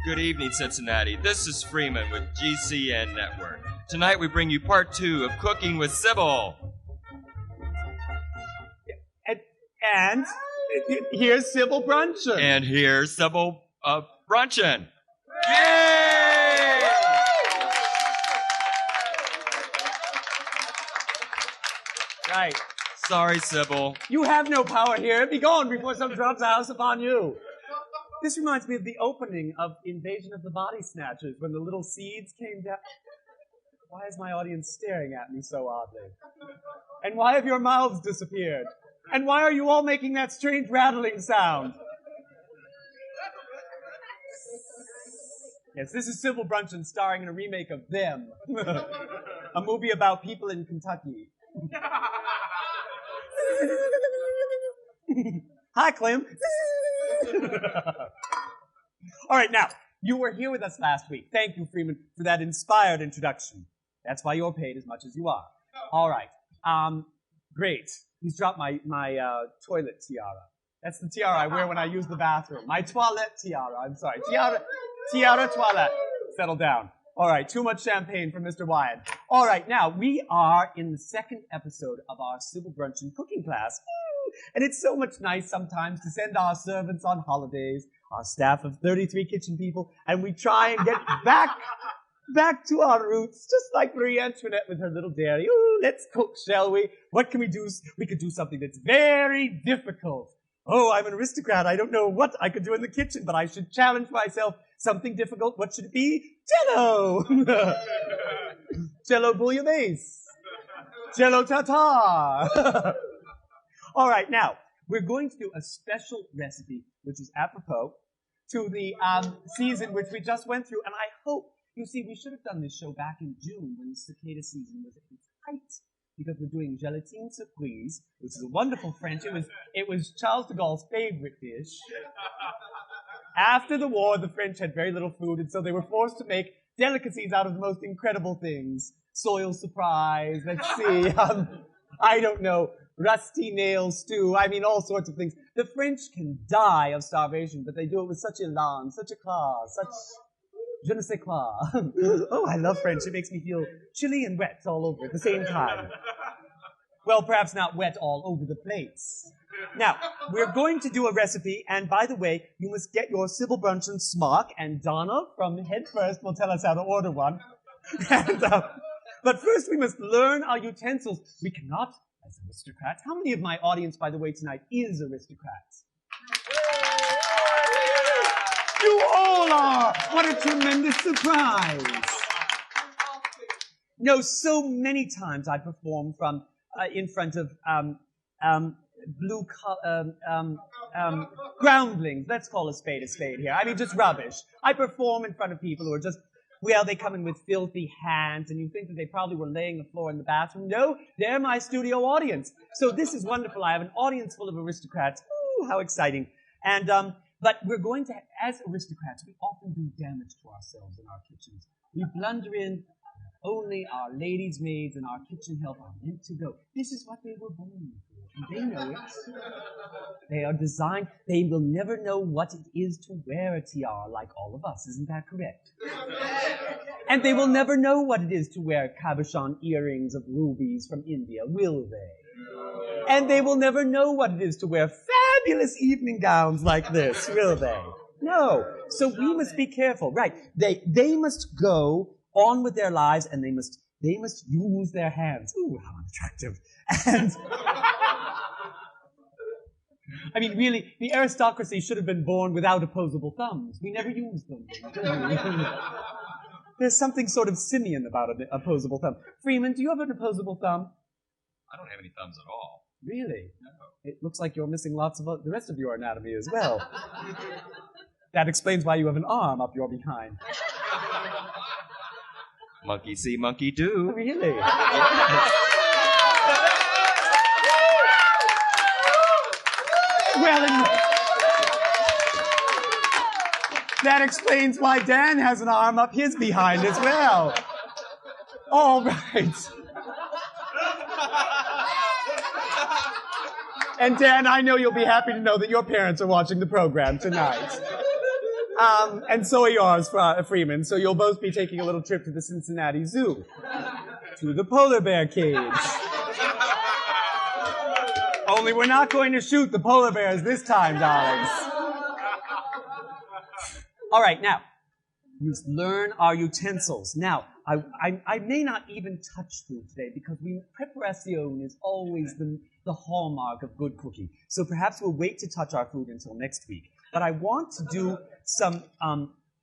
Good evening, Cincinnati. This is Freeman with GCN Network. Tonight we bring you part 2 of Cooking with Sybil. And here's Sybil Bruncheon. And here's Sybil Bruncheon. Yay! Right. Sorry, Sybil. You have no power here. Be gone before some drops a house upon you. This reminds me of the opening of Invasion of the Body Snatchers when the little seeds came down. Why is my audience staring at me so oddly? And why have your mouths disappeared? And why are you all making that strange rattling sound? Yes, this is Sybil Bruncheon starring in a remake of Them, a movie about people in Kentucky. Hi, Clem. All right, now, you were here with us last week. Thank you, Freeman, for that inspired introduction. That's why you're paid as much as you are. All right. Great. He's dropped my toilet tiara. That's the tiara I wear when I use the bathroom. My toilette tiara. I'm sorry. Tiara toilette. Settle down. All right. Too much champagne for Mr. Wyatt. All right. Now, we are in the second episode of our Sybil Bruncheon cooking class. And it's so much nice sometimes to send our servants on holidays, our staff of 33 kitchen people, and we try and get back to our roots, just like Marie Antoinette with her little dairy. Ooh, let's cook, shall we? What can we do? We could do something that's very difficult. Oh, I'm an aristocrat. I don't know what I could do in the kitchen, but I should challenge myself. Something difficult. What should it be? Jello! Jello bouillabaisse. Jello tartare. All right, now, we're going to do a special recipe, which is apropos to the season which we just went through, and I hope, you see, we should have done this show back in June when the cicada season was at its height, because we're doing Gelatin Supreese, which is a wonderful French. It was Charles de Gaulle's favorite dish. After the war, the French had very little food, and so they were forced to make delicacies out of the most incredible things. Soil surprise, let's see, I don't know, rusty nail stew, I mean, all sorts of things. The French can die of starvation, but they do it with such élan, such éclat, such je ne sais quoi. Oh, I love French. It makes me feel chilly and wet all over at the same time. Well, perhaps not wet all over the place. Now, we're going to do a recipe, and by the way, you must get your Sybil Bruncheon smock, and Donna from Head First will tell us how to order one. And, but first, we must learn our utensils. We cannot, as aristocrats. How many of my audience, by the way, tonight is aristocrats? You all are! What a tremendous surprise! No, so many times I perform from in front of groundlings. Let's call a spade here. I mean, just rubbish. I perform in front of people who are just, well, they come in with filthy hands, and you think that they probably were laying the floor in the bathroom. No, they're my studio audience. So this is wonderful. I have an audience full of aristocrats. Ooh, how exciting. And, but we're going to, as aristocrats, we often do damage to ourselves in our kitchens. We blunder in. Only our ladies' maids and our kitchen help are meant to go. This is what they were born for, and they know it. They are designed. They will never know what it is to wear a tiara like all of us. Isn't that correct? And they will never know what it is to wear cabochon earrings of rubies from India, will they? And they will never know what it is to wear fabulous evening gowns like this, will they? No. So we must be careful. Right. They must go on with their lives, and they must use their hands. Ooh, how attractive. And I mean, really, the aristocracy should have been born without opposable thumbs. We never use them, do we? There's something sort of simian about an opposable thumb. Freeman, do you have an opposable thumb? I don't have any thumbs at all. Really? No. It looks like you're missing lots of the rest of your anatomy as well. That explains why you have an arm up your behind. Monkey see, monkey do. Really? Well, that explains why Dan has an arm up his behind as well. All right. And Dan, I know you'll be happy to know that your parents are watching the program tonight. And so are yours, Freeman. So you'll both be taking a little trip to the Cincinnati Zoo. To the polar bear cage. Only we're not going to shoot the polar bears this time, darlings. All right, now, let's learn our utensils. Now, I may not even touch food today because preparation is always the hallmark of good cooking. So perhaps we'll wait to touch our food until next week. But I want to do some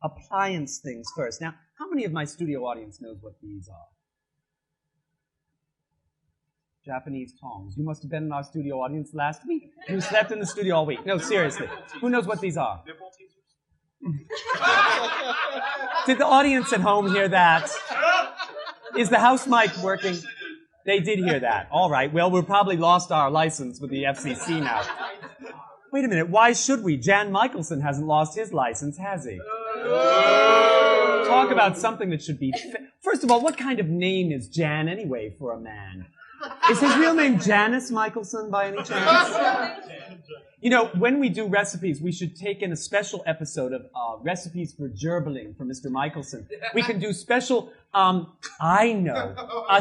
appliance things first. Now, how many of my studio audience knows what these are? Japanese tongs. You must have been in our studio audience last week. You slept in the studio all week. No, seriously. Who knows what these are? Did the audience at home hear that? Is the house mic working? They did hear that. All right. Well, we've probably lost our license with the FCC now. Wait a minute. Why should we? Jan Michelson hasn't lost his license, has he? Talk about something that should be... First of all, what kind of name is Jan anyway for a man? Is his real name Janice Michelson by any chance? You know, when we do recipes, we should take in a special episode of recipes for gerbiling from Mr. Michelson. We can do special, a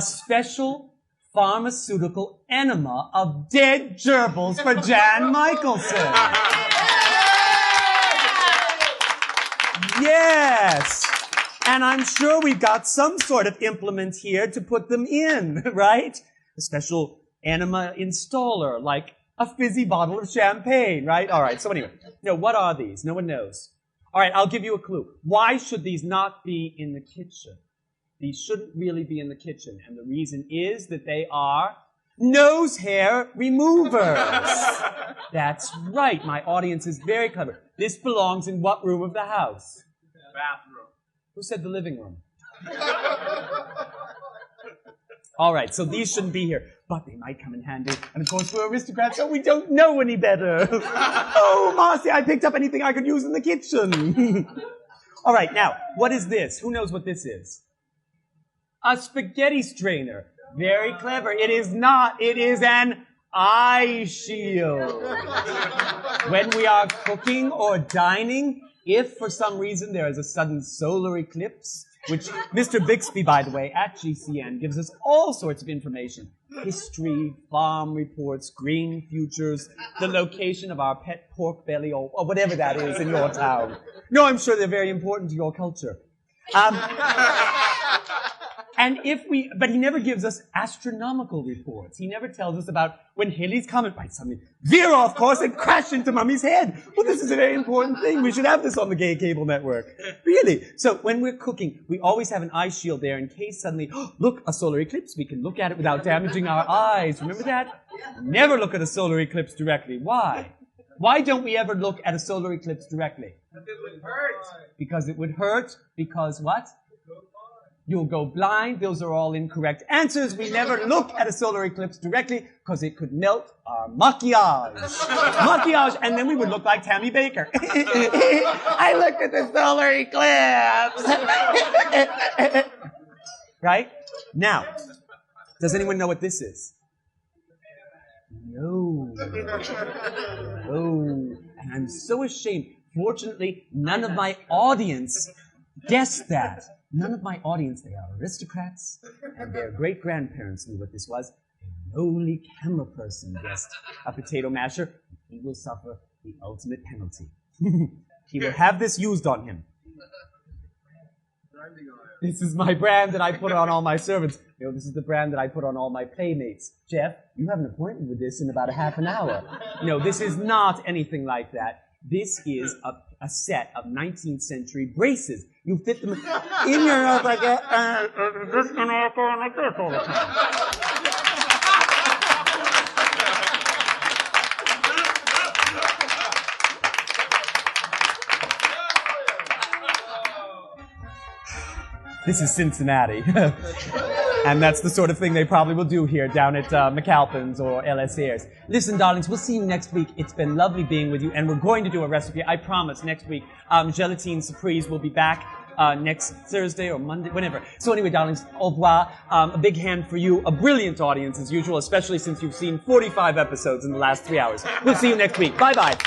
special pharmaceutical enema of dead gerbils for Jan Michelson. Yes! And I'm sure we've got some sort of implement here to put them in, right? A special enema installer, like a fizzy bottle of champagne, right? All right, so anyway. No, what are these? No one knows. All right, I'll give you a clue. Why should these not be in the kitchen? These shouldn't really be in the kitchen, and the reason is that they are nose hair removers. That's right, my audience is very clever. This belongs in what room of the house? Bathroom. Who said the living room? All right, so these shouldn't be here, but they might come in handy. And of course, we're aristocrats, so we don't know any better. Oh, Marcy, I picked up anything I could use in the kitchen. All right, now, what is this? Who knows what this is? A spaghetti strainer. Very clever. It is not. It is an eye shield. When we are cooking or dining, if for some reason there is a sudden solar eclipse, which Mr. Bixby, by the way, at GCN, gives us all sorts of information. History, farm reports, green futures, the location of our pet pork belly, or whatever that is in your town. No, I'm sure they're very important to your culture. But he never gives us astronomical reports. He never tells us about when Halley's Comet might suddenly veer off course and crash into Mummy's head. Well, this is a very important thing. We should have this on the gay cable network. Really. So when we're cooking, we always have an eye shield there in case suddenly, look, a solar eclipse. We can look at it without damaging our eyes. Remember that? Never look at a solar eclipse directly. Why? Why don't we ever look at a solar eclipse directly? Because it would hurt. Because it would hurt. Because what? You'll go blind. Those are all incorrect answers. We never look at a solar eclipse directly because it could melt our maquillage. Maquillage, and then we would look like Tammy Baker. I looked at the solar eclipse. Right? Now, does anyone know what this is? No. No. And I'm so ashamed. Fortunately, none of my audience guessed that. None of my audience, they are aristocrats, and their great-grandparents knew what this was. A lowly camera person guessed a potato masher. He will suffer the ultimate penalty. He will have this used on him. This is my brand that I put on all my servants. You know, this is the brand that I put on all my playmates. Jeff, you have an appointment with this in about a half an hour. No, this is not anything like that. This is a set of 19th century braces. You fit them in your nose like that, this and all going like this all the time. This is Cincinnati. And that's the sort of thing they probably will do here down at McAlpin's or LS Airs. Listen, darlings, we'll see you next week. It's been lovely being with you, and we're going to do a recipe. I promise next week. Gelatin Supreese will be back next Thursday or Monday, whenever. So anyway, darlings, au revoir. A big hand for you. A brilliant audience, as usual, especially since you've seen 45 episodes in the last 3 hours. We'll see you next week. Bye-bye.